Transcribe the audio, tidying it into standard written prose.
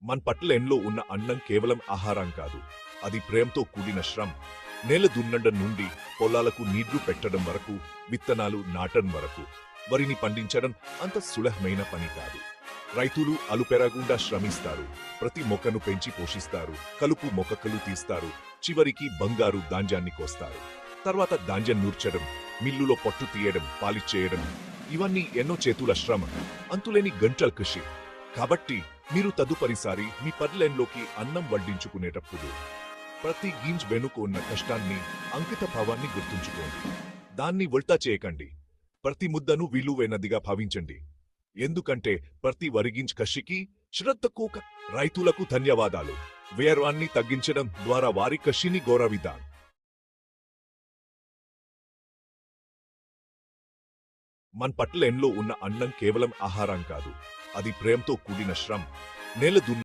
మన పట్లెంలో ఉన్న అన్నం కేవలం ఆహారం కాదు, అది ప్రేమతో కూడిన శ్రమ. నేల దున్నడం నుండి పొలాలకు నీళ్లు పెట్టడం వరకు, విత్తనాలు నాటడం వరకు, వరిని పండించడం అంత సులభమైన పని కాదు. రైతులు అలుపెరగకుండా శ్రమిస్తారు, ప్రతి మొక్కను పెంచి పోషిస్తారు, కలుపు మొక్కలు తీస్తారు, చివరికి బంగారు ధాన్యాన్ని కోస్తారు. తర్వాత ధాన్యం నూర్చడం, మిల్లులో పొట్టు తీయడం, పాలిచ్చేయడం, ఇవన్నీ ఎన్నో చేతుల శ్రమ, అంతులేని గంటల కృషి. కాబట్టి మీరు తదుపరిసారి మీ పర్లెన్లోకి అన్నం వడ్డించుకునేటప్పుడు ప్రతి గింజ్ వెనుక ఉన్న కష్టాన్ని, అంకిత భావాన్ని గుర్తుంచుకోండి. దాన్ని వృథా చేయకండి. ప్రతి ముద్దను విలువైనదిగా భావించండి. ఎందుకంటే ప్రతి వరిగింజ్ కృషికి, శ్రద్ధకు రైతులకు ధన్యవాదాలు. వ్యయాన్ని తగ్గించడం ద్వారా వారి కృషిని గౌరవిద్దాం. మన పట్లెంలో ఉన్న అన్నం కేవలం ఆహారం కాదు, అది ప్రేమతో కూడిన శ్రమ. నేల